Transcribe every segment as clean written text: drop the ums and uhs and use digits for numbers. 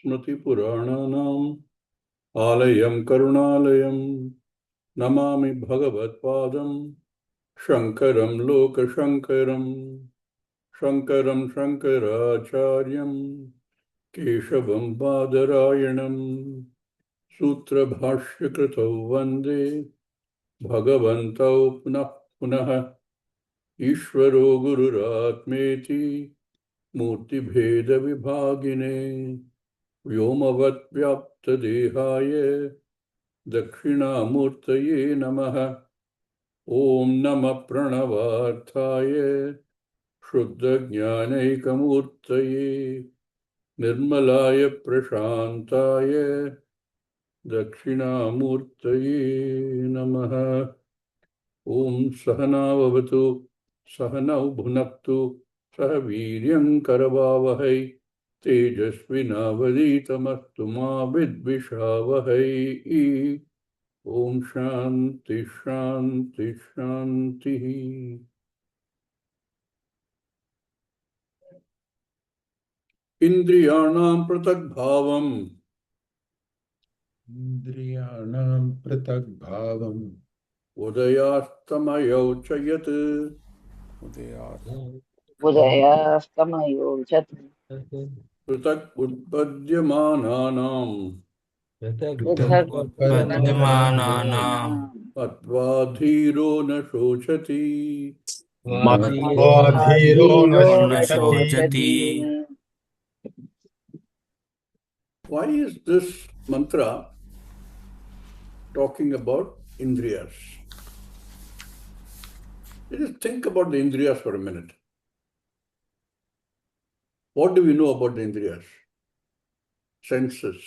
स्मृतिपुराणानाम् आलयं करुणालयं नमामि भगवत्पादं शङ्करं लोकशङ्करं शङ्करं शङ्कराचार्यं केशवं बादरायणं सूत्रभाष्यकृतौ वन्दे भगवन्तौ पुनः पुनः ईश्वरो गुरुरात्मेति मूर्तिभेदविभागिने व्योमवद्व्याप्तदेहाय दक्षिणामूर्तये नमः। ॐ नमः प्रणवार्थाय शुद्धज्ञानैकमूर्तये निर्मलाय प्रशान्ताय दक्षिणामूर्तये नमः। ॐ सहना भवतु सहनौ भुनक्तु सह वीर्यं करवावहै तेजस्विनावधीतमस्तु मा विद्विषावहै। ॐ शान्ति शान्ति शान्तिः। इन्द्रियाणां पृथग्भावम् इन्द्रियाणां पृथग्भावम् उदयास्तमयौ च यत् उदयास्तमयो च पृथक् उत्पद्यमानानां पृथगुत्पद्यमानानाम् अत्वा धीरो न शोचति। मत्वा धीरो न धीरो न शोचति। शोचति। Why is this mantra talking about indriyas? Let us think about the indriyas for a minute. What do we know about the indriyas? Senses.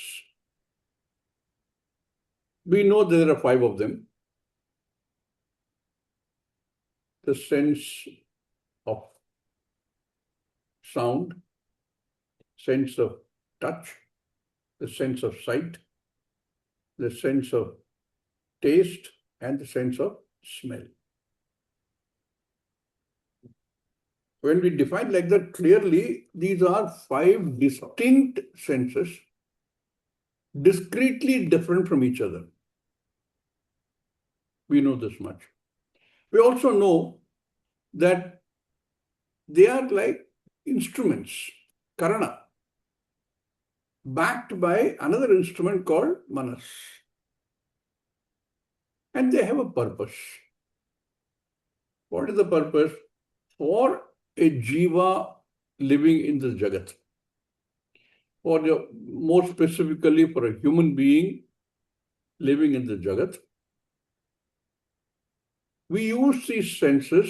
We know there are 5 of them. The sense of sound, sense of touch, the sense of sight, the sense of taste, and the sense of smell. When we define like that clearly, these are 5 distinct senses, discretely different from each other. We know this much. We also know that they are like instruments, karana, backed by another instrument called manas. And they have a purpose. What is the purpose? For a jiva living in this jagat, or more specifically for a human being living in the jagat, we use these senses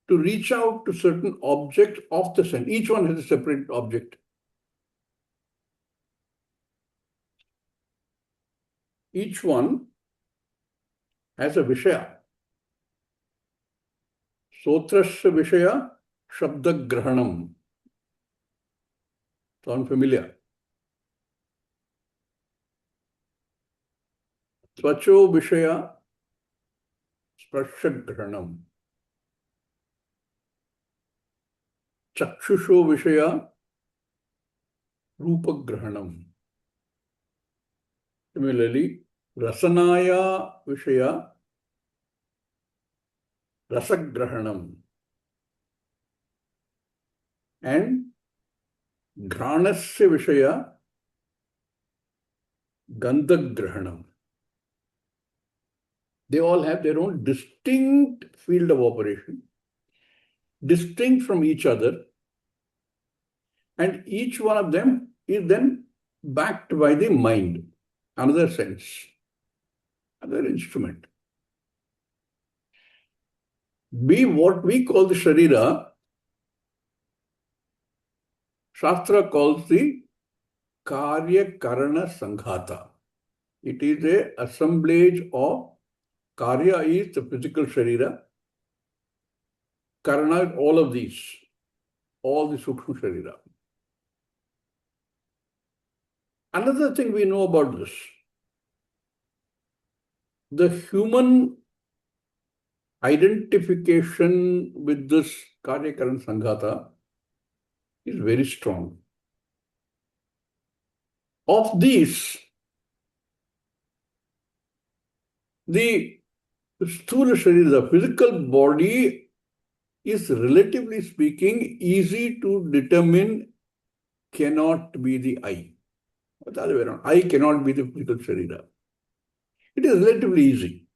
to reach out to certain objects of the sense. Each one has a separate object. Each one has a vishaya. Sotrasya vishaya shabda grahanam. Sound familiar? Svacho vishaya sparsha grahanam. Chakshusho vishaya rupa grahanam. Similarly, rasanaya vishaya rasagrahanam. And Granasya Vishaya Gandhagrahanam. They all have their own distinct field of operation, distinct from each other, and each one of them is then backed by the mind, another sense, another instrument. What we call the Sharira, Shastra calls the Karya Karana Sanghata. It is an assemblage of Karya is the physical Sharira, Karana is all of these, all the Sukshma Sharira. Another thing we know about this, the human identification with this Karya Karana Sanghata is very strong. Of these, the Sthula Sharira, the physical body, is relatively speaking easy to determine, cannot be the I. Or the other way around, I cannot be the physical Sharira. It is relatively easy.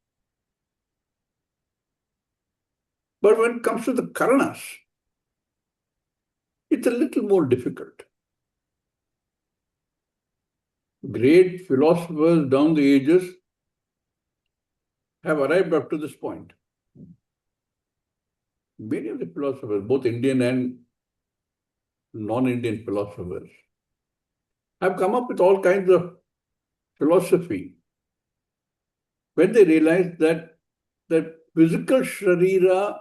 But when it comes to the Karanas, it's a little more difficult. Great philosophers down the ages have arrived up to this point. Many of the philosophers, both Indian and non-Indian philosophers, have come up with all kinds of philosophy when they realize that the physical Sharira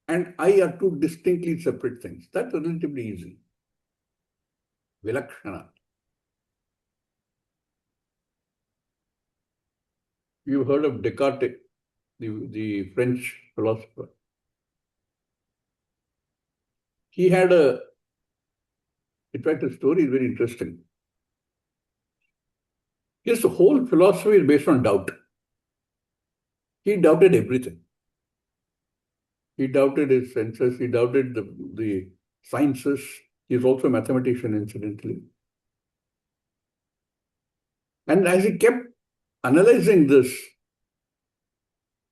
and I are two distinctly separate things. That's relatively easy. Vilakshana. You've heard of Descartes, the French philosopher. He had in fact, the story is very interesting. His whole philosophy is based on doubt. He doubted everything. He doubted his senses. He doubted the sciences. He's also a mathematician, incidentally. And as he kept analyzing this,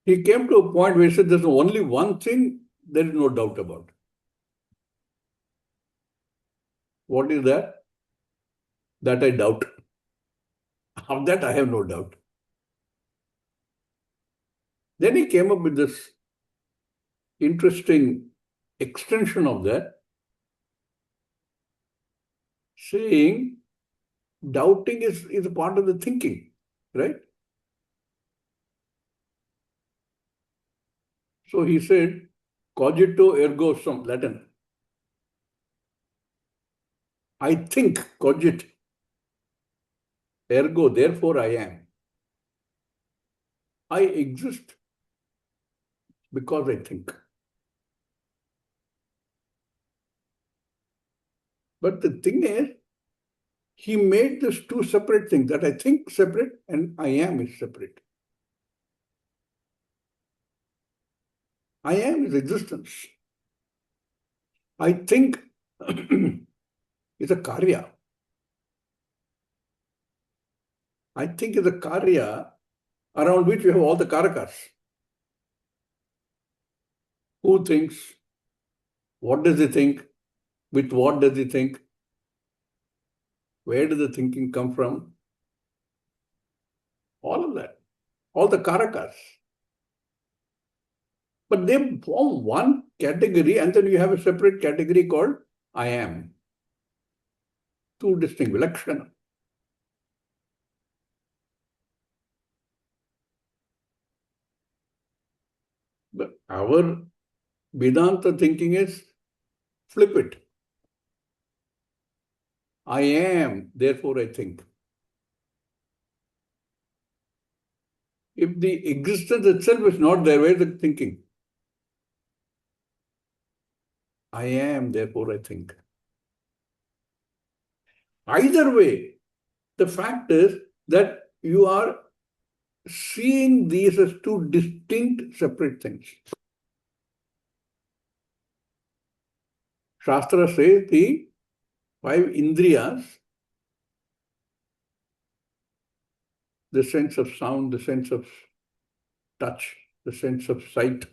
he came to a point where he said, there's only one thing there is no doubt about. What is that? That I doubt. Of that I have no doubt. Then he came up with this interesting extension of that, saying doubting is a part of the thinking, right? So he said, cogito ergo sum, Latin. I think, cogit. Ergo, therefore I am. I exist because I think. But the thing is, he made this two separate things, that I think separate and I am is separate. I am is existence. I think is a karya. I think is a karya around which we have all the karakas. Who thinks? What does he think? With what does he think? Where does the thinking come from? All of that. All the karakas. But they form one category and then you have a separate category called I am. Two distinct, vilakshana. But our Vedanta thinking is flip it. I am, therefore I think. If the existence itself is not there, where is the thinking? I am, therefore I think. Either way, the fact is that you are seeing these as two distinct separate things. Shastra says the five indriyas, the sense of sound, the sense of touch, the sense of sight,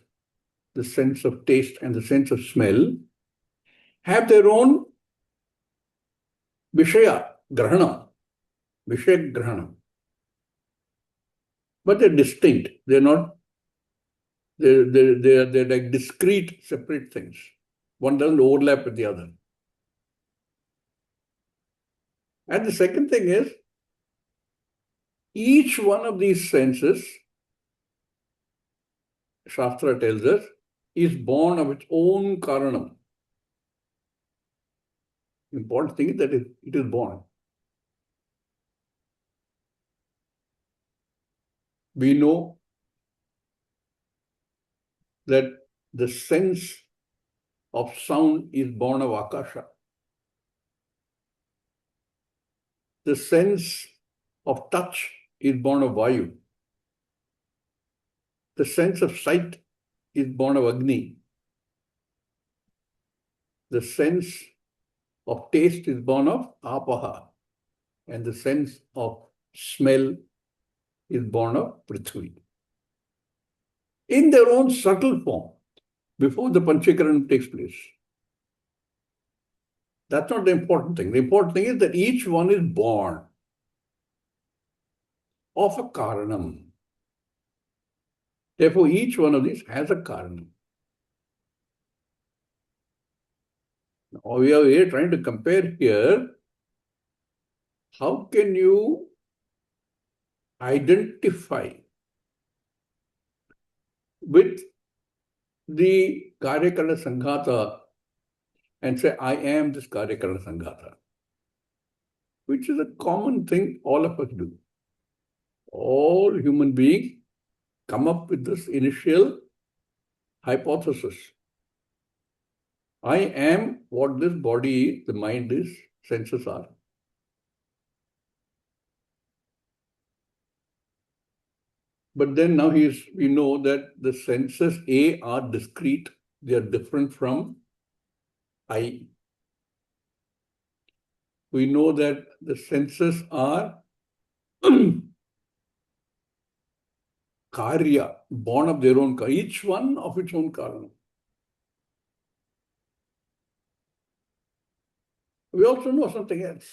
the sense of taste, and the sense of smell, have their own Vishaya Grahanam. Vishaya Grahanam. But they're distinct. They're not, they're like discrete, separate things. One doesn't overlap with the other. And the second thing is, each one of these senses, Shastra tells us, is born of its own karanam. Important thing is that it is born. We know that the sense of sound is born of Akasha. The sense of touch is born of Vayu. The sense of sight is born of Agni. The sense of taste is born of Apaha. And the sense of smell is born of Prithvi. In their own subtle form, before the Panchakaran takes place. That's not the important thing. The important thing is that each one is born of a Karanam. Therefore, each one of these has a Karanam. Now, we are here trying to compare here. How can you identify with the Karyakarana Sanghata and say, I am this Karyakarana Sanghata, which is a common thing all of us do. All human beings come up with this initial hypothesis. I am what this body is, the mind is, senses are. But then now we know that the senses A are discrete. They are different from I. We know that the senses are karya, born of their own, each one of its own karma. We also know something else.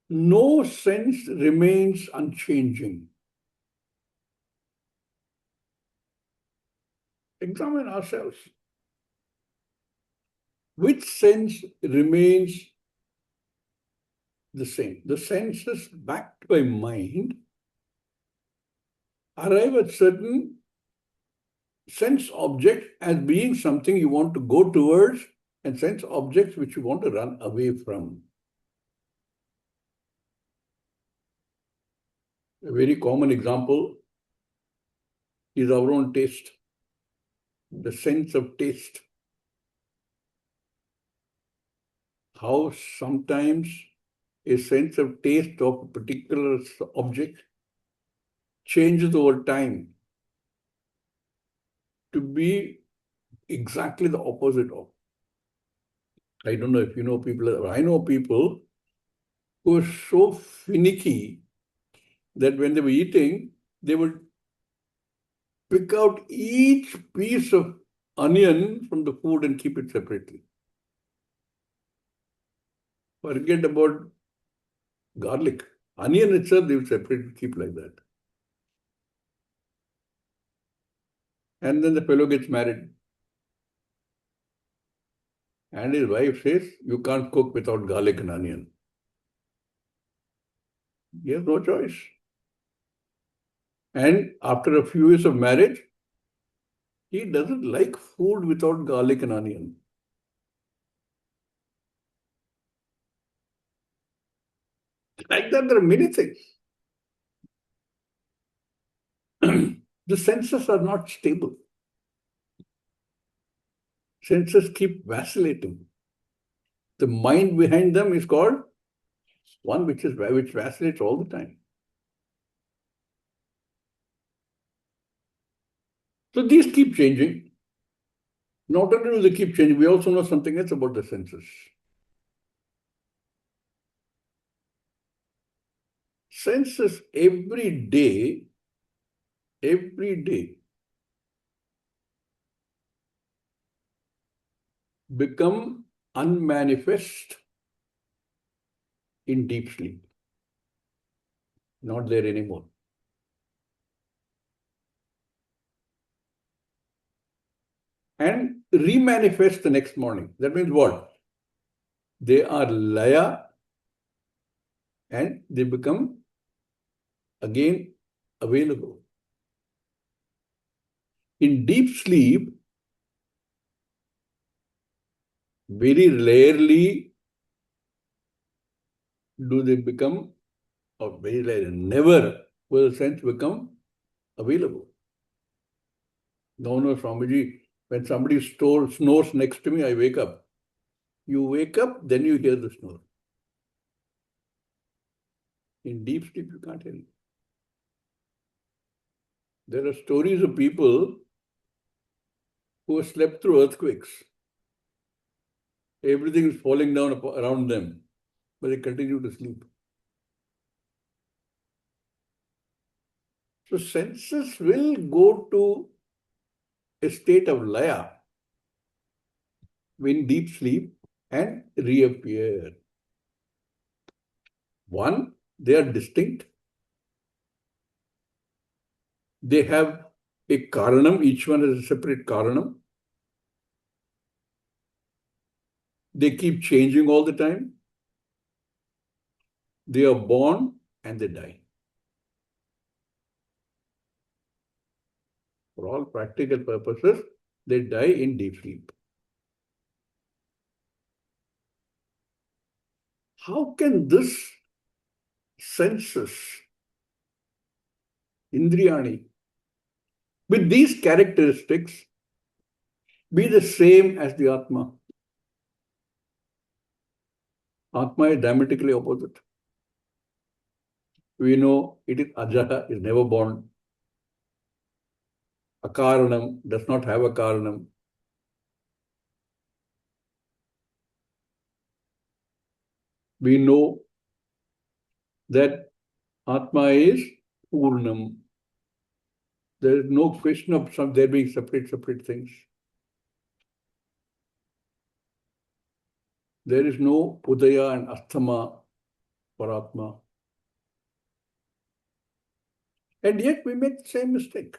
No sense remains unchanging. Examine ourselves. Which sense remains the same? The senses backed by mind arrive at certain sense objects as being something you want to go towards and sense objects which you want to run away from. A very common example is our own taste, the sense of taste. How sometimes a sense of taste of a particular object changes over time to be exactly the opposite of. I don't know if you know people, I know people who are so finicky that when they were eating, they would pick out each piece of onion from the food and keep it separately. Forget about garlic. Onion itself, they would separate, keep like that. And then the fellow gets married. And his wife says, you can't cook without garlic and onion. He has no choice. And after a few years of marriage, he doesn't like food without garlic and onion. Like that, there are many things. The senses are not stable. Senses keep vacillating. The mind behind them is called one which vacillates all the time. So these keep changing. Not only do they keep changing, we also know something else about the senses. Senses every day become unmanifest in deep sleep. Not there anymore. And remanifest the next morning. That means what? They are laya and they become again available. In deep sleep, very rarely do they become, or very rarely, never will the sense become available. Governor Swamiji, When somebody snores next to me, I wake up. You wake up, then you hear the snore. In deep sleep, you can't hear it. There are stories of people who have slept through earthquakes. Everything is falling down around them, but they continue to sleep. So senses will go to a state of laya in deep sleep and reappear. One, they are distinct. They have a karanam, each one has a separate karanam. They keep changing all the time. They are born and they die. For all practical purposes, they die in deep sleep. How can this senses, indriyani, with these characteristics, be the same as the Atma? Atma is diametrically opposite. We know it is ajaha, is never born. Akaranam does not have a karanam. We know that Atma is Purnam. There is no question of there being separate things. There is no Udaya and Asthama for Atma. And yet we make the same mistake.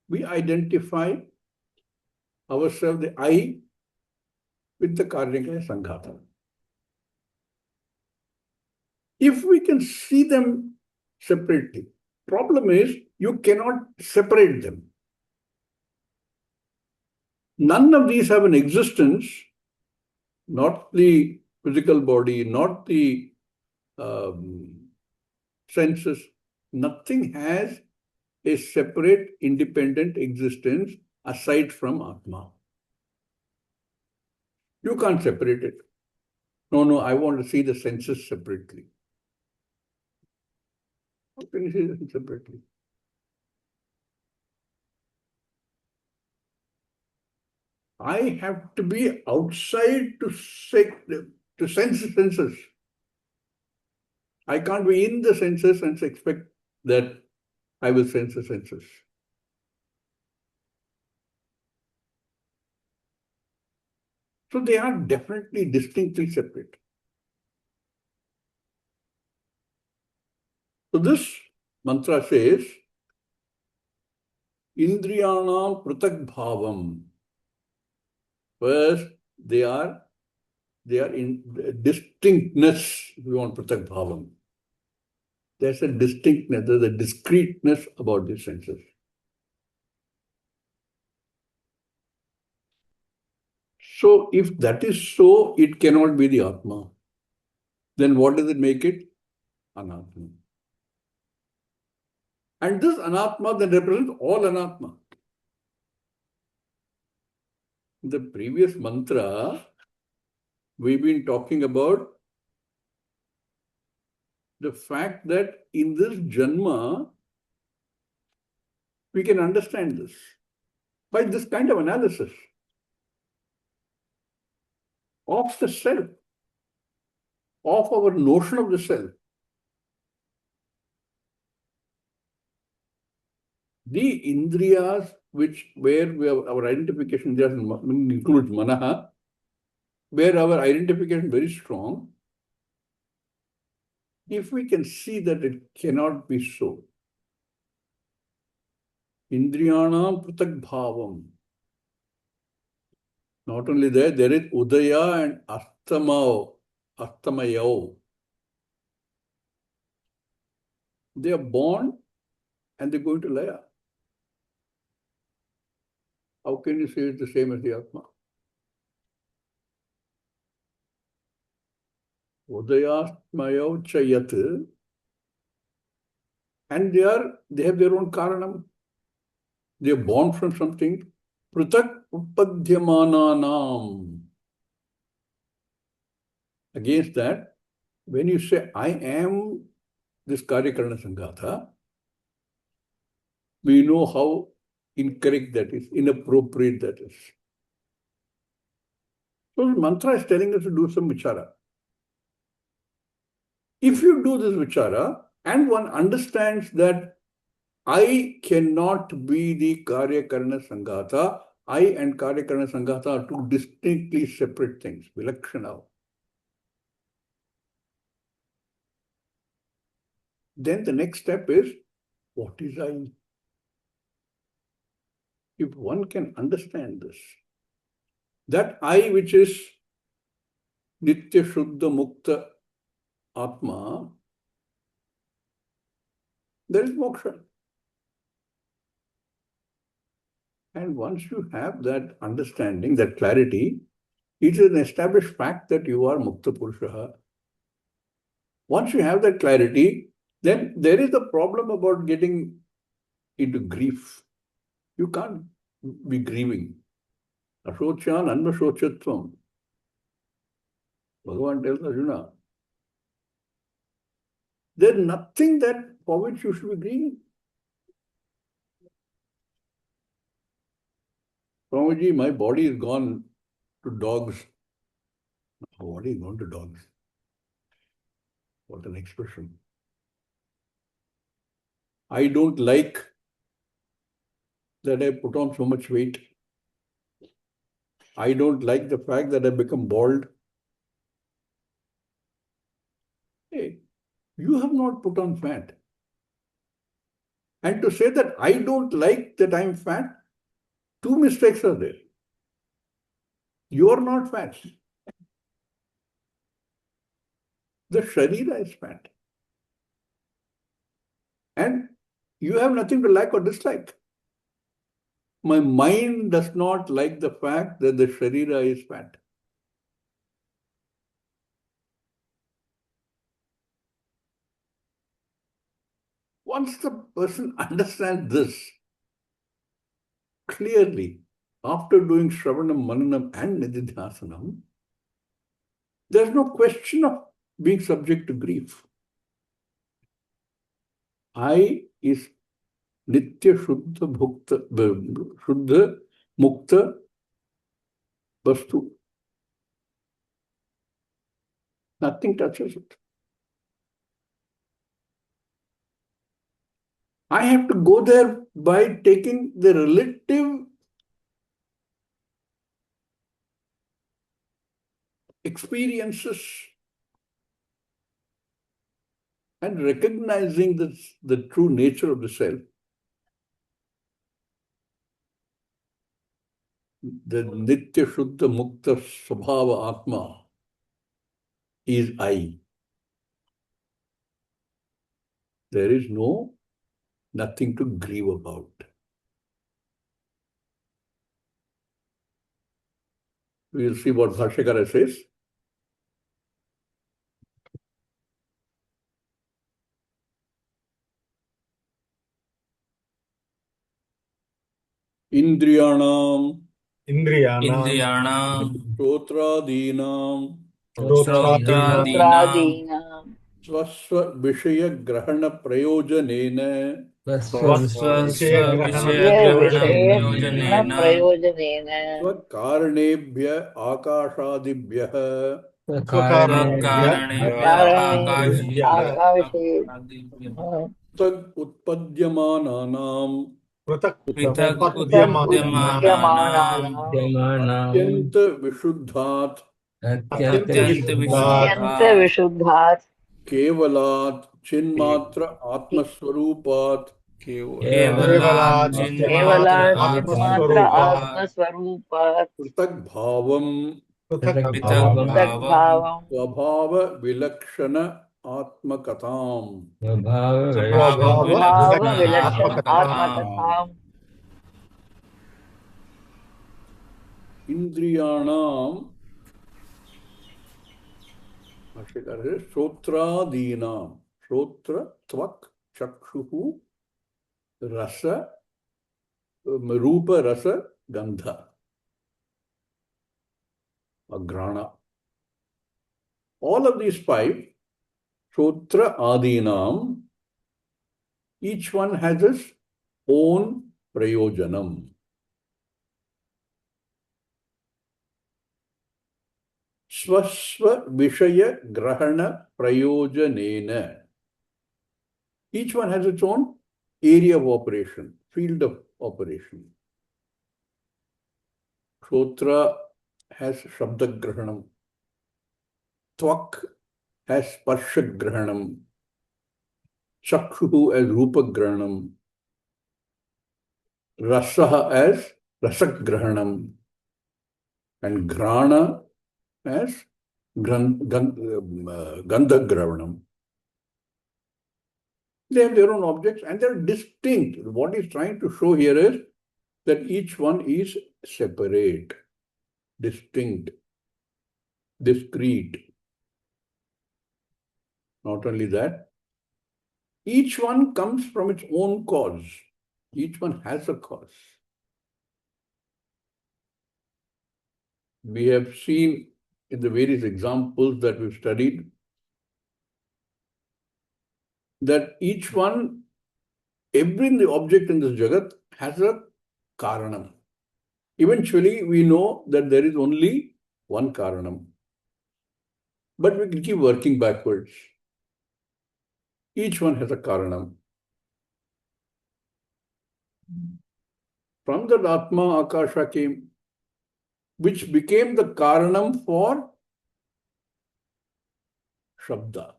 We identify ourselves, the I, with the Karnika Sanghata. If we can see them separately, problem is you cannot separate them. None of these have an existence, not the physical body, not the senses. Nothing has a separate, independent existence aside from Atma. You can't separate it. No, I want to see the senses separately. How can you see them separately? I have to be outside to sense the senses. I can't be in the senses and expect that I will sense the senses. So they are definitely distinctly separate. So this mantra says, Indriyanam pratak bhavam. First, they are in distinctness, if you want pratak bhavam. There's a distinctness, there's a discreteness about the senses. So if that is so, it cannot be the Atma. Then what does it make it? Anatma. And this Anatma then represents all Anatma. In the previous mantra, we've been talking about the fact that in this Janma, we can understand this by this kind of analysis of the self, of our notion of the self. The Indriyas, where we have our identification just includes Manaha, where our identification is very strong, if we can see that it cannot be so. Indriyanam pratak bhavam. Not only that, there is Udaya and Astamayo. They are born and they're going to Laya. How can you say it's the same as the Atma? Udayastmayo chayat. And they have their own karanam. They are born from something. Prutak upadhyamananam. Against that, when you say, I am this Karyakarana Sanghata, we know how incorrect that is, inappropriate that is. So the mantra is telling us to do some vichara. If you do this vichara and one understands that I cannot be the Karyakarana Sanghata, I and Karyakarana Sanghata are two distinctly separate things, vilakshana. Then the next step is, what is I? If one can understand this, that I which is Nitya Shuddha Mukta Atma, there is moksha. And once you have that understanding, that clarity, it is an established fact that you are Mukta Purusha. Once you have that clarity, then there is a problem about getting into grief. You can't be grieving. Ashocyan anvashochatvam. Bhagavan tells Arjuna, there's nothing that for which you should be grieving. Swamiji, my body is gone to dogs. My body is gone to dogs. What an expression. I don't like that I put on so much weight. I don't like the fact that I become bald. Hey, you have not put on fat. And to say that I don't like that I'm fat, two mistakes are there. You are not fat. The Sharira is fat. And you have nothing to like or dislike. My mind does not like the fact that the Sharira is fat. Once the person understands this clearly, after doing Shravanam, Mananam and Nididhyasanam, there's no question of being subject to grief. I is Nitya Shuddha Bhukta, Shuddha Mukta Vastu. Nothing touches it. I have to go there by taking the relative experiences and recognizing the true nature of the self. The Nitya Shuddha Mukta Swabhava Atma is I. There is nothing to grieve about. We will see what Bhashyakara says. Indriyanam Indriyanam Shotradinam Shrotraadinam Shrotraadinam Swasva Vishaya Grahana Prayojanena Swasva Vishaya Grahanam Vishaya Prayojanena Swa Karanebhya Akashadibhya Swakarnebhya Karanebhya Akashadibhya Tag Utpadyamananam Pithak Upadyamanam Udyamananam Atyanta Vishuddhat Atyanta Atyanta Vishuddhat Vishuddhat Vishuddhat Kevalat Chinmatra Atmaswarupat Kevalat Kevalat Chinmatra Chinmatra Kevalat Matra Atmaswarupat Atmaswarupat Atmaswarupat Pritag Bhavam Pruthak Pithak Bhavam Pritag Bhavam Bhavam Swabhava Vilakshana Atmakatam Swabhava Swabhava Swabhava Vilakshana Vilakshana Vilakshana Atmakatam Atmakatam Atmakatham Indriyanam Bhashyakara says Shotradinam Shotra Tvak Chakshuhu Rasa Rupa, Rasa, Gandha, Agrana. All of these five, Shotra Adinam, each one has its own prayojanam. Swasva Vishaya Grahana Prayojanena. Each one has its own area of operation, field of operation. Shotra has Shabda Grahanam. Tvak has Sparsha Grahanam. Chakshu as Rupa Grahanam. Rasa as Rasak Grahanam. And Grana as Gandha Grahanam. They have their own objects and they're distinct. What he's trying to show here is that each one is separate, distinct, discrete. Not only that, each one comes from its own cause. Each one has a cause. We have seen in the various examples that we've studied that each one, every object in this Jagat has a Karanam. Eventually, we know that there is only one Karanam. But we can keep working backwards. Each one has a Karanam. From that Atma, Akasha came, which became the Karanam for Shabda.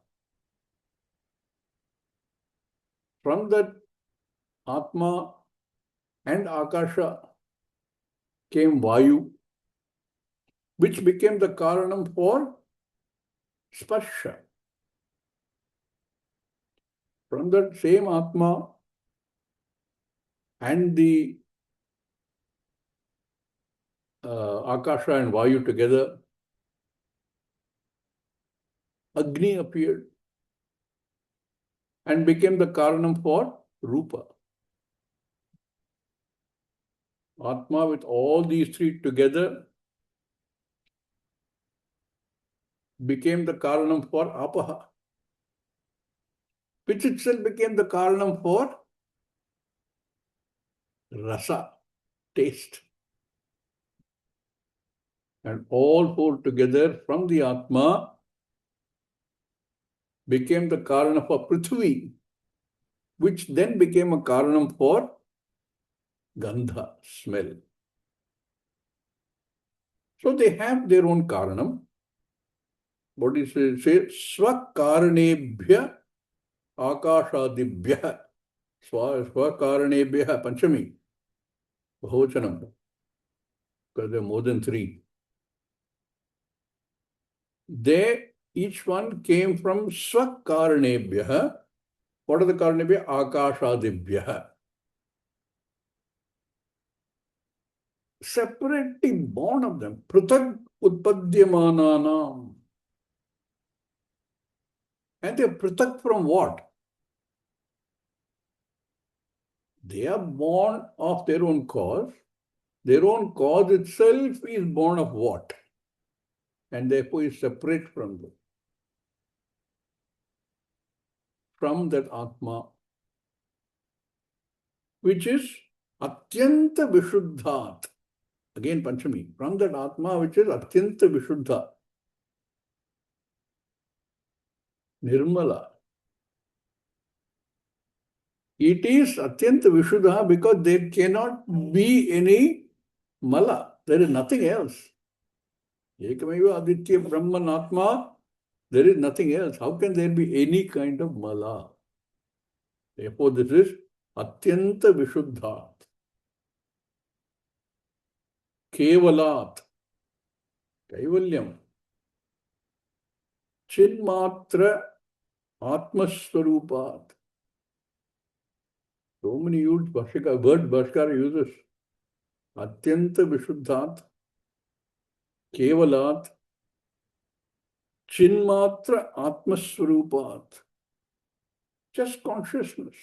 From that Atma and Akasha came Vayu, which became the Karanam for Sparsha. From that same Atma and the Akasha and Vayu together, Agni appeared and became the Karanam for Rupa. Atma with all these three together became the Karanam for Apaha, which itself became the Karanam for Rasa, taste. And all four together from the Atma became the Karanam for Prithvi, which then became a Karanam for Gandha, smell. So they have their own Karanam. What is it? Say, Swakaranebhya Akashadibhya. Swakaranebhya, Panchami, Bahochanam. Because there are more than three. They, each one came from Swakaranebhya. What are the Karanebhya? Akashadibhya. Separately born of them. Pruthak Utpadyamananam. And they are Pruthak from what? They are born of their own cause. Their own cause itself is born of what? And therefore is separate from them. From that Atma, which is Atyanta Vishuddhat. Again, Panchami. From that Atma, which is Atyanta Vishuddha. Nirmala. It is Atyanta Vishuddha because there cannot be any Mala. There is nothing else. Ekameva Aditya Brahman Atma. There is nothing else. How can there be any kind of Mala? Therefore, this is Atyanta Vishuddhat. Kevalat. Kaivalyam. Chinmatra Atmaswarupat. So many words Bhaskara uses. Atyanta Vishuddhat. Kevalat. Chinmatra Atmaswarupat. Just consciousness.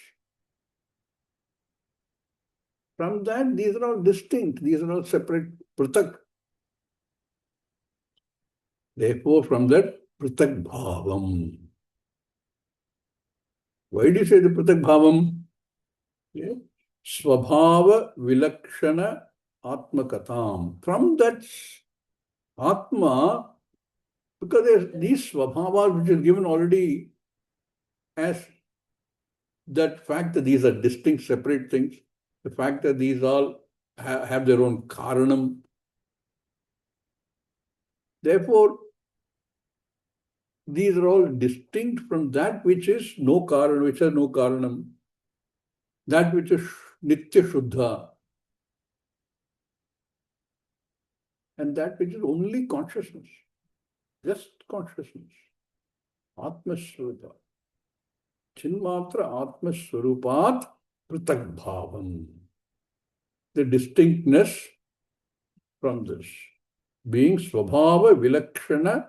From that, these are all distinct. These are all separate, prutak. Therefore, from that, prutak bhavam. Why do you say the prutak bhavam? Yeah. Swabhava vilakshana atmakatam. From that atma, because there's these swabhavas which is given already as that fact that these are distinct, separate things, the fact that these all have their own karanam. Therefore, these are all distinct from that which is no karanam, which has no karanam, that which is nitya shuddha, and that which is only consciousness, just consciousness, atmasvarupa. Chinmatra atmasvarupat pratak bhavam. The distinctness from this being swabhava vilakshana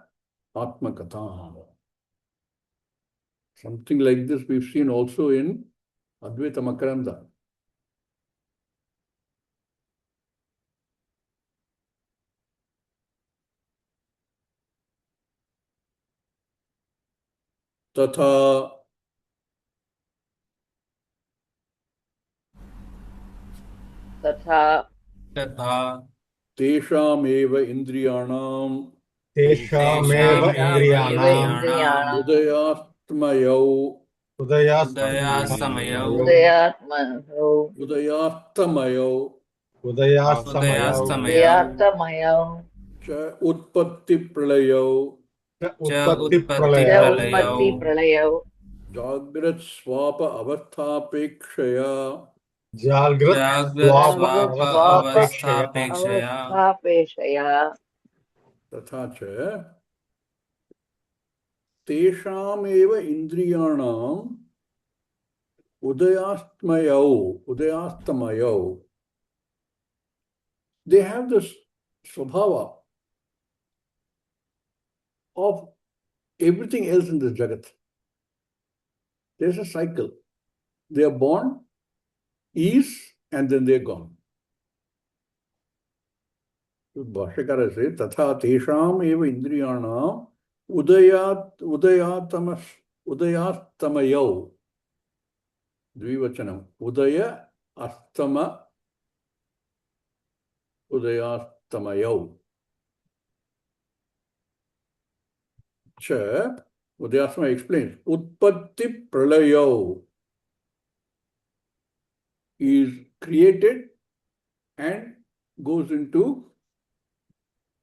atmakata. Something like this we've seen also in Advaita Makaranda. Tatha तथा तथा tesham indriyanam तेषामेव तेषामेव इन्द्रियाणाम् इन्द्रियाणाम् udayastmayau उदयास्तमयौ उदयात्मनौ udayastmayau उदयास्तमयौ उदयात्तमयौ cha utpatti pralayau च च च उत्पत्तिप्रलयौ उत्पत्तिप्रलयौ उत्पत्तिप्रलयौ jagrat swapa avarthapekshaya जाग्रत् स्वाप जाग्रत् जागृत् स्वाप अवस्थापेक्षया स्वावस्थापेक्षया अवस्थापेक्षया तथा च तेषामेव indriyanam udayastmayau, they have this swabhava of everything else in this jagat. There's a cycle. They are born, is, and then they're gone. Bhashyakara says, Tatha tesham eva indriyanam udayastamayau. Dvivachanam. Udaya astama udayastamayau. Cha, Udayastama explains, Utpatti pralayau is created and goes into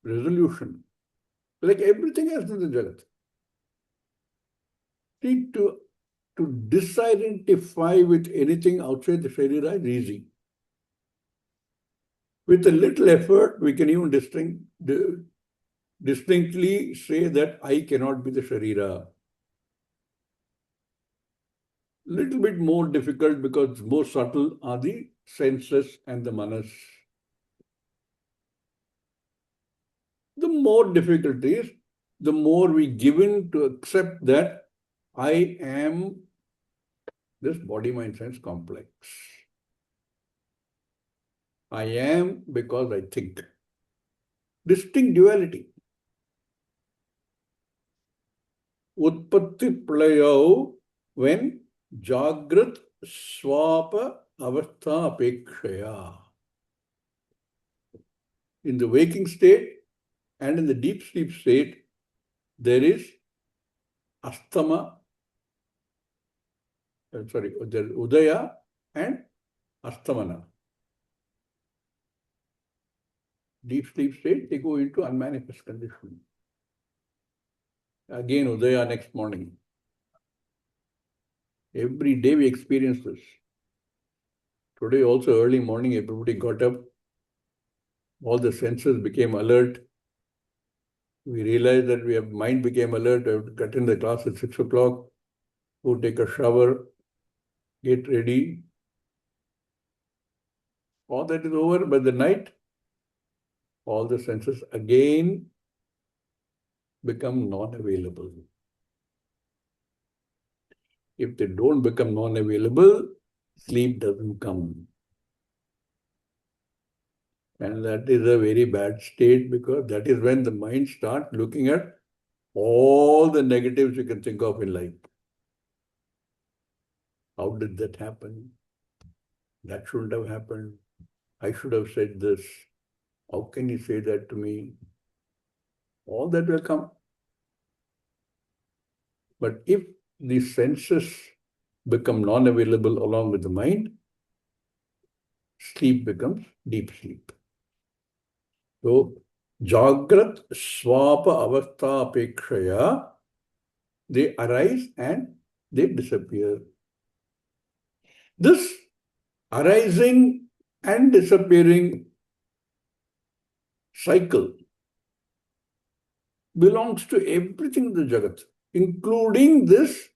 resolution. Like everything else in the Jagat. See, to disidentify with anything outside the Sharira is easy. With a little effort, we can even distinctly say that I cannot be the Sharira. Little bit more difficult because more subtle are the senses and the manas. The more difficult is, the more we give in to accept that I am this body, mind, sense complex. I am because I think. Distinct duality. Utpatti pralayau, when jagrat swapa avartha apekshaya. In the waking state and in the deep sleep state, there is astama, there is udaya and astamana. Deep sleep state, they go into unmanifest condition. Again, udaya next morning. Every day we experience this. Today also early morning, everybody got up. All the senses became alert. We realized that mind became alert. I have to cut in the class at 6 o'clock. Go take a shower, get ready. All that is over. By the night, all the senses again become non-available. If they don't become non-available, sleep doesn't come. And that is a very bad state, because that is when the mind starts looking at all the negatives you can think of in life. How did that happen? That shouldn't have happened. I should have said this. How can you say that to me? All that will come. But if the senses become non-available along with the mind, sleep becomes deep sleep. So, Jagrat Swapa Avastha Apekshaya, they arise and they disappear. This arising and disappearing cycle belongs to everything in the Jagat, including this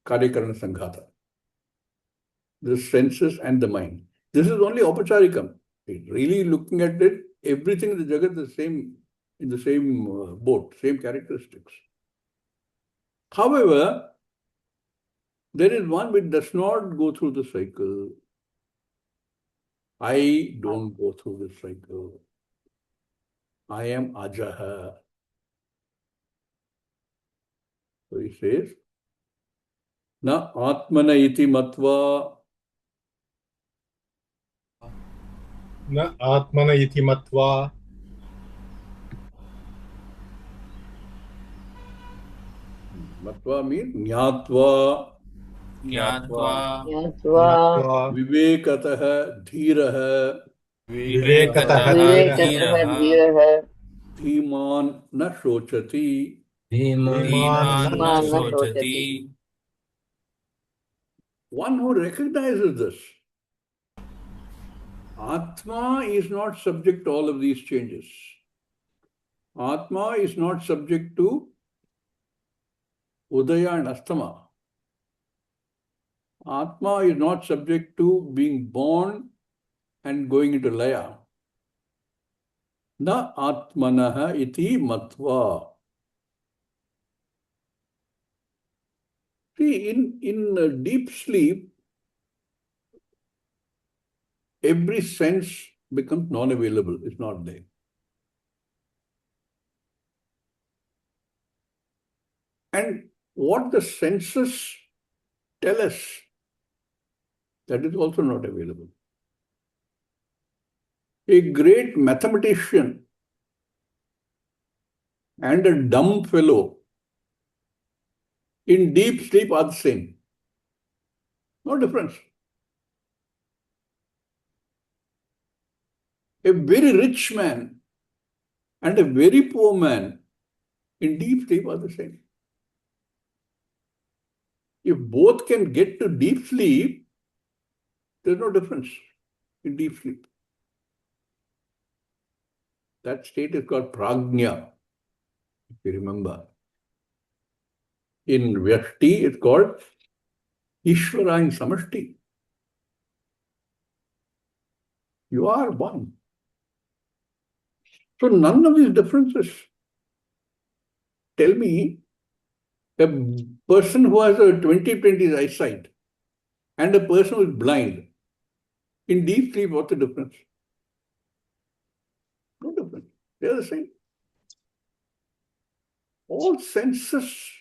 Karyakarana Sanghata, the senses and the mind. This is only Upacharikam. Really looking at it, everything in the Jagat is in the same boat, same characteristics. However, there is one which does not go through the cycle. I don't go through the cycle. I am Ajaha. So he says, Na Atmana iti matva. न आत्मन इति मत्वा Matva means Jnatva. Jnatva ज्ञात्वा Vivekatah Dhiraha. विवेकतः विवेकतः धीरः Dhiman na shochati. धीमान् न धीमान् न शोचति। शोचति। One who recognizes this. Atma is not subject to all of these changes. Atma is not subject to Udaya and Astama. Atma is not subject to being born and going into Laya. Na Atmanaha iti matva. See, in deep sleep, every sense becomes non-available. It's not there. And what the senses tell us, that is also not available. A great mathematician and a dumb fellow in deep sleep are the same. No difference. A very rich man and a very poor man in deep sleep are the same. If both can get to deep sleep, there's no difference in deep sleep. That state is called prajna, if you remember. In Vyashti, it's called Ishvara in Samashti. You are one. So none of these differences. Tell me, a person who has a 20/20 eyesight and a person who is blind, in deep sleep, what's the difference? No difference. They are the same. All senses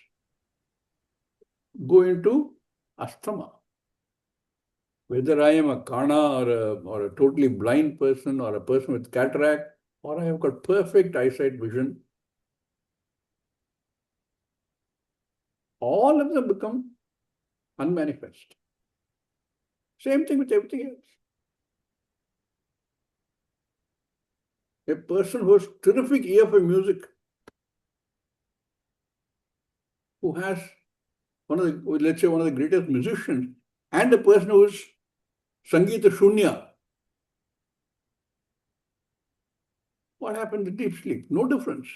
go into asthma. Whether I am a kana or a totally blind person or a person with cataract, or I have got perfect eyesight vision, all of them become unmanifest. Same thing with everything else. A person who has terrific ear for music, who has let's say one of the greatest musicians, and a person who is Sangeeta Shunya. What happened in deep sleep? No difference.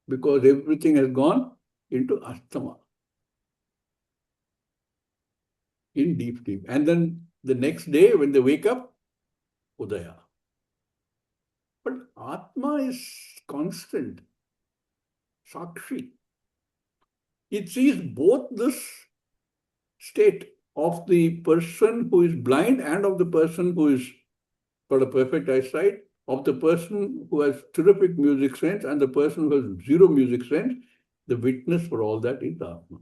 Because everything has gone into asthma in deep sleep. And then the next day when they wake up, Udaya. But Atma is constant, Sakshi. It sees both this state of the person who is blind and of the person who is for the perfect eyesight of the person who has terrific music sense and the person who has zero music sense. The witness for all that is the Atma,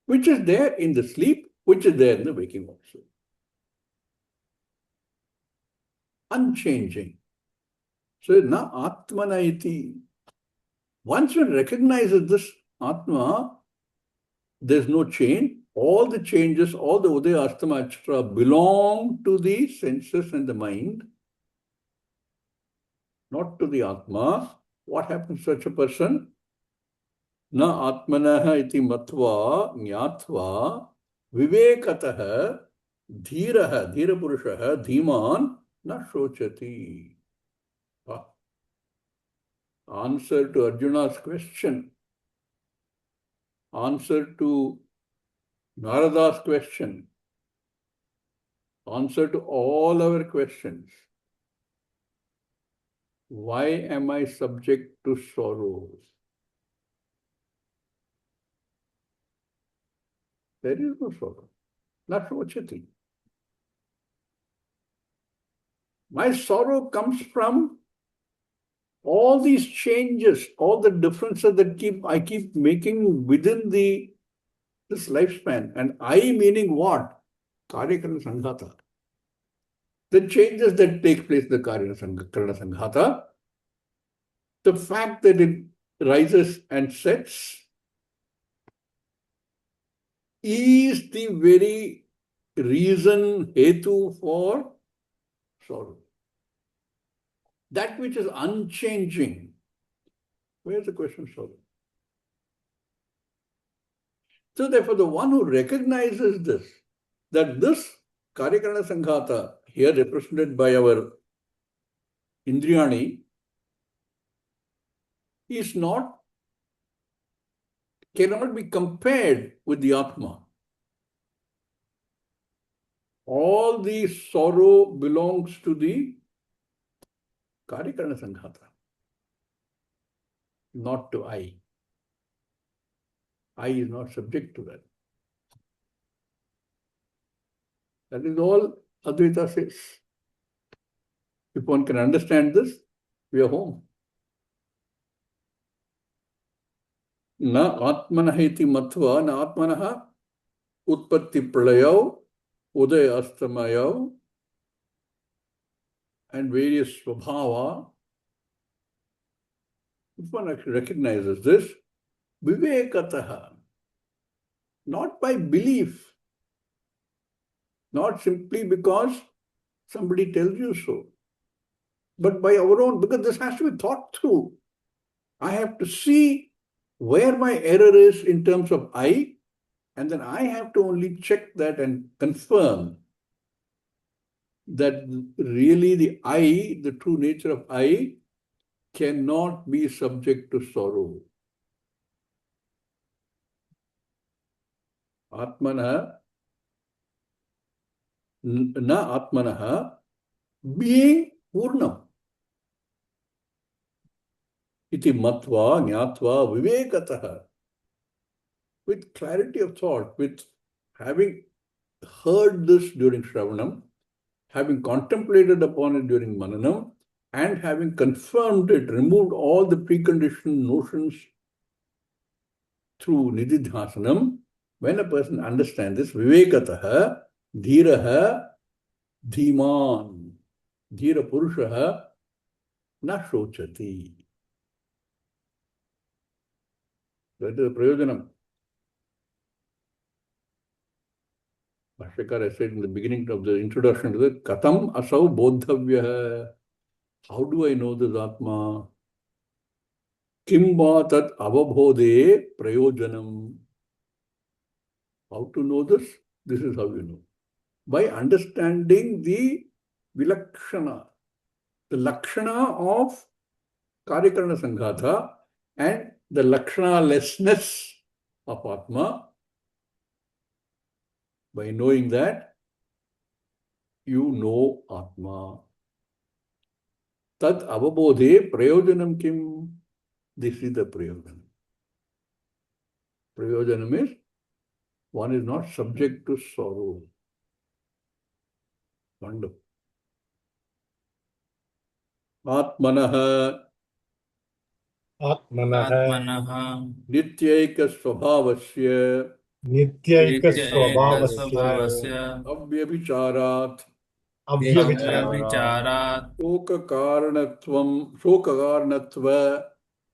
which is there in the sleep, which is there in the waking also. Unchanging. So, na Atmana iti. Once one recognizes this Atma, there's no change. All the changes, all the Udaya, Astama, etc. belong to the senses and the mind, not to the Atma. What happens to such a person? Na Atmanaha iti matva jnatva vivekatah dhiraha, dhira purushaha, dhiman na shochati. Answer to Arjuna's question. Answer to Narada's question. Answer to all our questions. Why am I subject to sorrows? There is no sorrow. Not shochati. My sorrow comes from all these changes, all the differences that I keep making within this lifespan. And I meaning what? Karyakarana Sanghata. The changes that take place in the Karyakarana Sanghata, the fact that it rises and sets, is the very reason, hetu for sorrow. That which is unchanging. Where's the question of sorrow? So therefore, the one who recognizes this, that this Karyakarana Sanghata, here represented by our Indriyani, cannot be compared with the Atma. All the sorrow belongs to the Karyakarana Sanghata, not to I. I is not subject to that. That is all Advaita says. If one can understand this, we are home. Na atmanah iti matva, na atmanah utpatti pralayau, udaya astamayau, and various svabhava. If one actually recognizes this, vivekataha, not by belief, not simply because somebody tells you so, but by our own, because this has to be thought through. I have to see where my error is in terms of I, and then I have to only check that and confirm that really the I, the true nature of I, cannot be subject to sorrow. Atmana, na atmanaha, being purnam. Iti matva, jnatva, vivekataha. With clarity of thought, with having heard this during Shravanam, having contemplated upon it during Mananam, and having confirmed it, removed all the preconditioned notions through Nididhasanam, when a person understands this, Vivekataha, Dhiraha, Dhiman, Dhira Purushaha, na shochati. That is the prayojanam. Bhashyakara said in the beginning of the introduction to the Katham asau bodhavya. How do I know this Atma? Kimba tat avabhode prayojanam. How to know this? This is how you know. By understanding the vilakshana, the lakshana of Karyakarana Sanghata and the lakshana-lessness of Atma. By knowing that, you know Atma. Tat avabodhe prayojanam kim? This is the prayojanam. Prayojanam is, one is not subject to sorrow. Wonderful. Atmanaha आत्मनः आत्मनः Nityaika Swabhavasya नित्यैकस्वभावस्य नित्यैकस्वभावस्य Avyabhicharat अव्यभिचारात् अव्यभिचारात् Shokakaranatva शोककारणत्व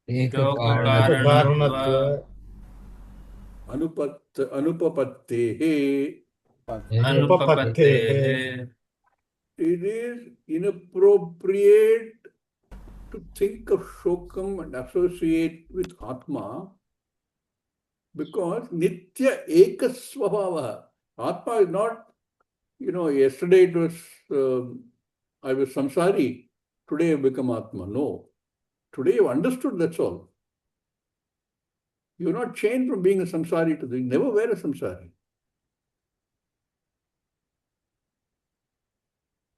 सुखकारणत्व Anupapattehe. अनुपपत्तेः अनुपपत्तेः It is inappropriate to think of Shokam and associate with Atma because Nitya Ekasvabhava. Atma is not, yesterday it was, I was samsari, today I become Atma. No. Today you understood, that's all. You're not changed from being a samsari to you never were a samsari.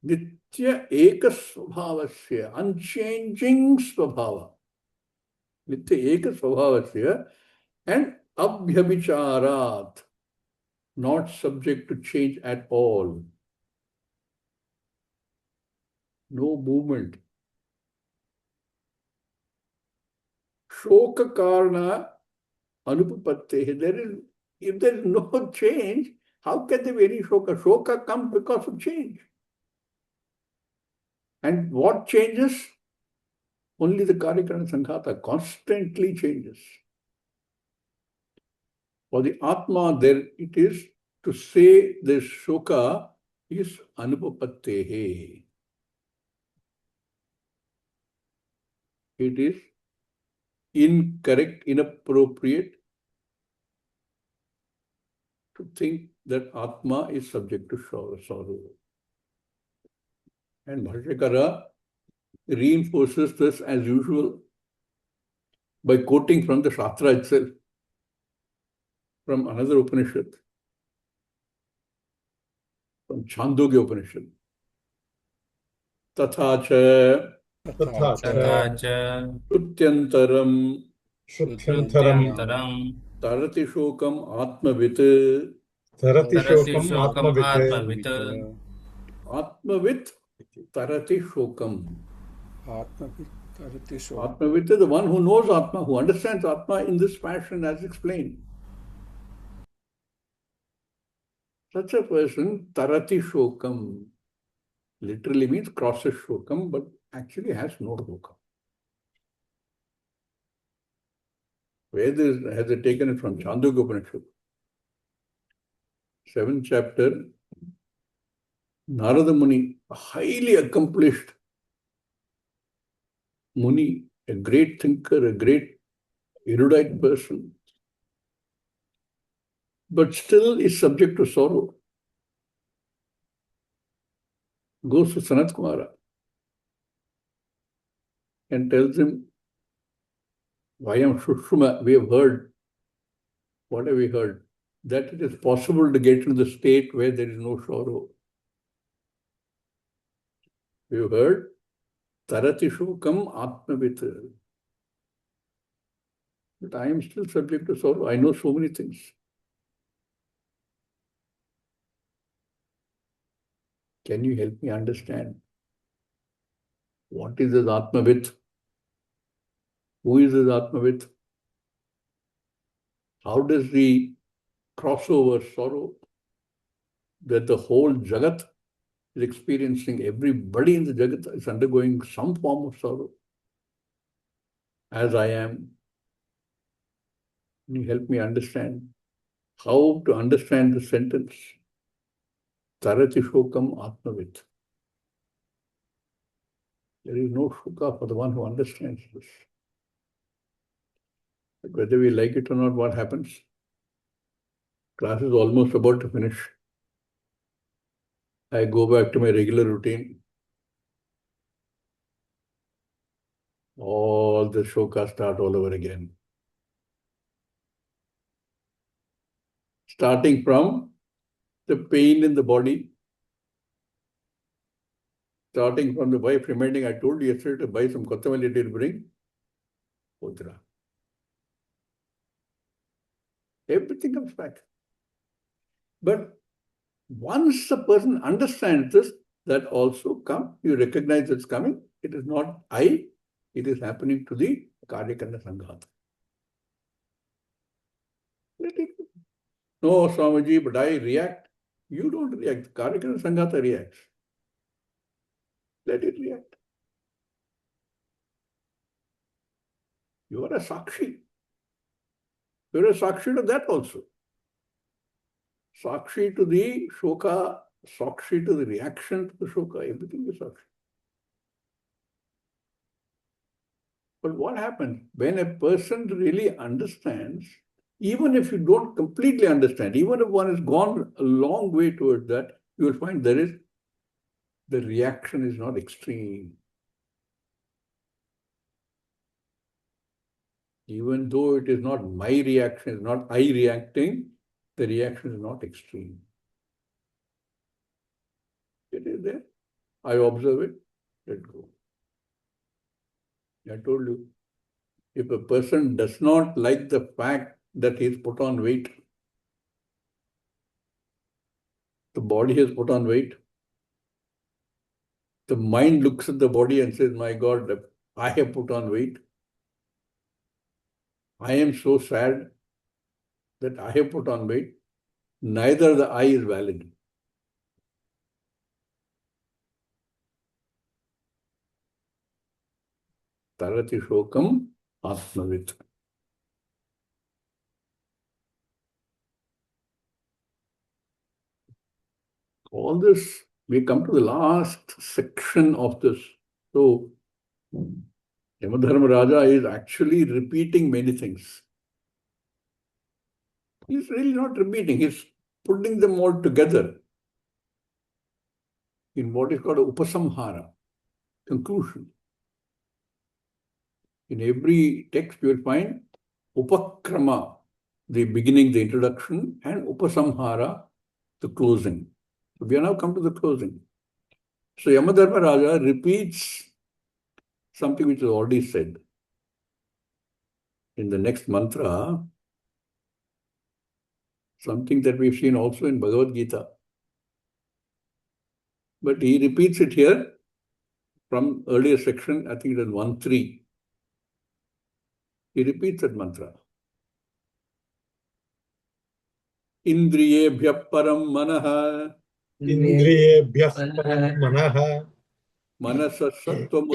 Nitya Ekasvabhavasya, unchanging Svabhava. Nitya Ekasvabhavasya and Abhyabhicharat, not subject to change at all. No movement. Shoka karna anupapatte. If there is no change, how can there be any shoka? Shoka comes because of change. And what changes? Only the Karyakarana Sanghata constantly changes. For the Atma, there it is to say the shoka is anupapattehe. It is incorrect, inappropriate to think that Atma is subject to sorrow. And Bhashyakara reinforces this as usual by quoting from the Shastra itself, from another Upanishad, from Chandogya Upanishad. Tatha cha तथा च तथा च Shruttyantaram श्रुत्यन्तरम् श्रुत्यन्तरं Tarati Shokam Atmavit. तरति तरति शोकम् शोकम् आत्मवित् आत्मवित् Atmavit Tarati Shokam. Atmavit Atmavit is the one who knows Atma, who understands Atma in this fashion as explained. Such a person, Tarati Shokam, literally means crosses Shokam, but actually has no Shokam. Vedas has taken it from Chandogya Upanishad. 7th chapter, Narada Muni, a highly accomplished Muni, a great thinker, a great erudite person, but still is subject to sorrow. Goes to Sanat Kumara and tells him, Vayam Shushma, we have heard. What have we heard? That it is possible to get into the state where there is no sorrow. We have heard Tarati Shokam Atmavit. But I am still subject to sorrow. I know so many things. Can you help me understand? What is this Atmavit? Who is this Atmavit? How does he cross over sorrow that the whole Jagat is experiencing? Everybody in the Jagat is undergoing some form of sorrow. As I am. Can you help me understand? How to understand the sentence? Tarati Shokam Atmavit. There is no Shoka for the one who understands this. But whether we like it or not, what happens? Class is almost about to finish. I go back to my regular routine. All the Shokas start all over again. Starting from the pain in the body, starting from the wife reminding, I told you yesterday to buy some Kathopanishad to bring. Putra. Everything comes back. But once a person understands this, that also comes, you recognize it's coming, it is not I, it is happening to the Karyakarna Sanghata. Let it go. No, Swamiji, but I react. You don't react. Karyakarna Sanghata reacts. Let it react. You are a Sakshi. You are a Sakshi to that also. Sakshi to the Shoka, Sakshi to the reaction to the Shoka, everything is Sakshi. But what happens when a person really understands, even if you don't completely understand, even if one has gone a long way towards that, you will find the reaction is not extreme. Even though it is not my reaction, it's not I reacting, the reaction is not extreme. It is there. I observe it, let go. I told you, if a person does not like the fact that he is put on weight, the body has put on weight, the mind looks at the body and says, my God, I have put on weight. I am so sad that I have put on weight. Neither the I is valid. Tarati shokam atmavit. All this, we come to the last section of this. So, Yamadharma Raja is actually repeating many things. He's really not repeating, he's putting them all together in what is called a upasamhara, conclusion. In every text you will find upakrama, the beginning, the introduction, and upasamhara, the closing. So we have now come to the closing. So Yamadharma Raja repeats something which is already said. In the next mantra, something that we've seen also in Bhagavad Gita. But he repeats it here from earlier section, I think it is 1.3. He repeats that mantra. Indriyebhya param manaha. Indriyebhyah param manaha. Manasa sattvam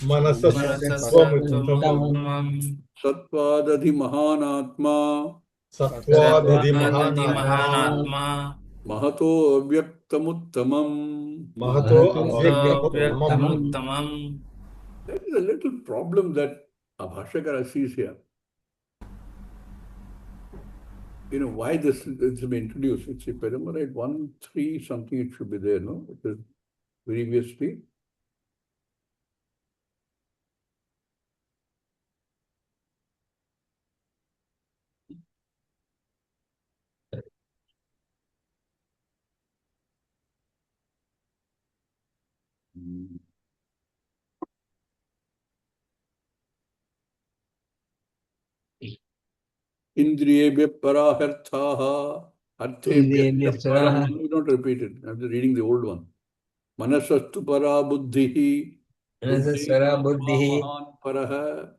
Manasa sattvam Manasasattvamuttamam Sattvadadhi mahanatma sattvadadi Sattvadadi mahanatma Mahanatma Mahato avyaktamuttamam. mahato avyaktamuttamam. Sattvavyaktamuttamam. There is a little problem that Bhashyakara sees here. Why this has been introduced. It's a Perumalite 1.3 something, it should be there, no? It is previously. Indriyebhya paraharthaha. Arthebhya param. We don't repeat it. I'm just reading the old one. Manasastu para buddhihi. Manasasvara buddhihi. Mahan paraha.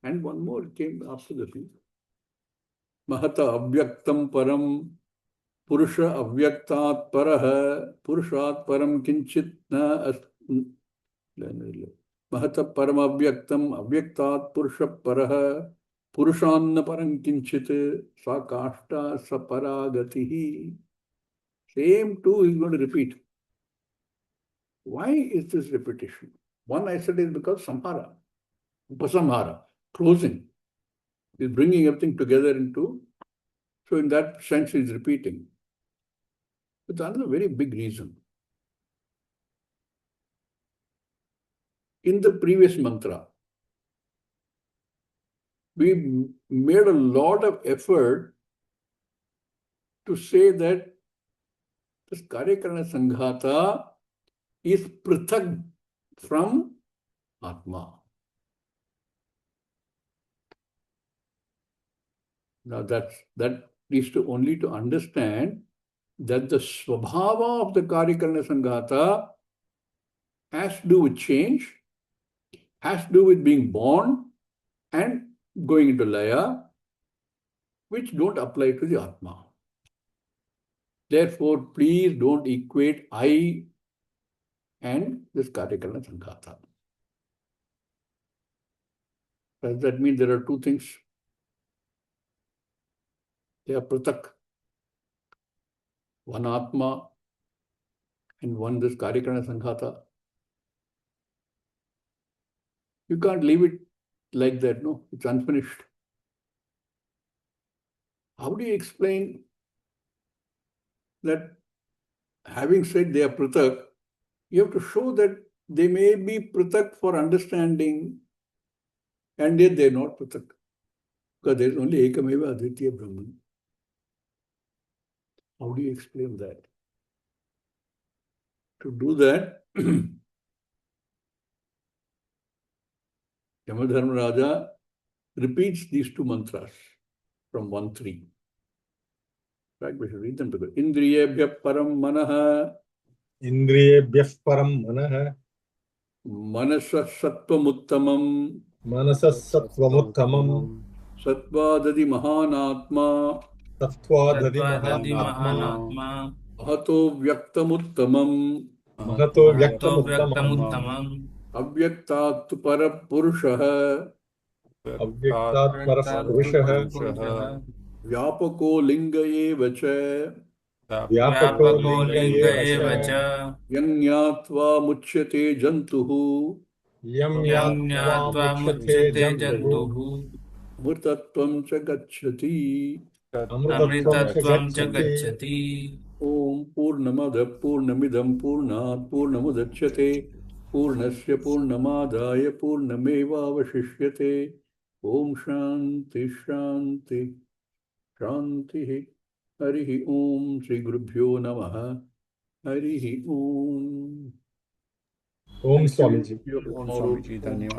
And one more came after the thing. Mahata avyaktam param. Purusha avyaktat paraha. Purushat param kinchit na Mahata param avyaktam avyaktat purusha paraha. Purushanna param kinchit sa kashta sa paragatihi. Same two is going to repeat. Why is this repetition? One I said is because samhara, upasamhara, closing, is bringing everything together into, so in that sense is repeating. It's another very big reason. In the previous mantra, we made a lot of effort to say that this Karyakarna Sanghata is prithak from Atma. Now that is only to understand that the swabhava of the Karyakarna Sanghata has to do with change, has to do with being born and going into Laya, which don't apply to the Atma. Therefore, please don't equate I and this Karyakarana Sanghata. Does that mean there are two things? They are pratak. One Atma and one this Karyakarana Sanghata. You can't leave it like that, no? It's unfinished. How do you explain that having said they are pratak, you have to show that they may be pratak for understanding and yet they are not pratak. Because there is only Ekameva Advitya Brahman. How do you explain that? To do that, Yamadharmaraja repeats these two mantras from 1-3. In fact, we should read them together. Indriyebhya param manaha. Indriyebhyah param manah. Manasa sattvam Manasah sattvam Satvadadi mahanatma. Tattvadadi Tattvadadi mahanatma. Mahanatma Mahato vyaktamuttamam. Mahato Mahato vyaktamuttamam. Vyaktamuttamam Avyaktat parapurushaha. Avyaktat paras Praktattu purushah. Parapurushaha Vyapako linga evacha. Vyapako Vyapako linga Linga eva cha. Evacha Yanyatva muchyate jantuhu. Yam Yam yatva Nyatva muchyate Muchyate jantuhu. Jantuhu Mritatvam cha gacchati. Amrutatvam cha Amritatvam Cha gacchati. Gacchati Om Purnamada Purnamidam Purnat Purnamudachyate Purnasya Purnamadaya Purnameva Vashishyate. Om Shanti Shanti Shanti. Harihi Om Sri Gurubhyo Namaha. Harihi Om. Om Thank you. Swamiji. See you Om tomorrow. Swamiji, धन्यवाद.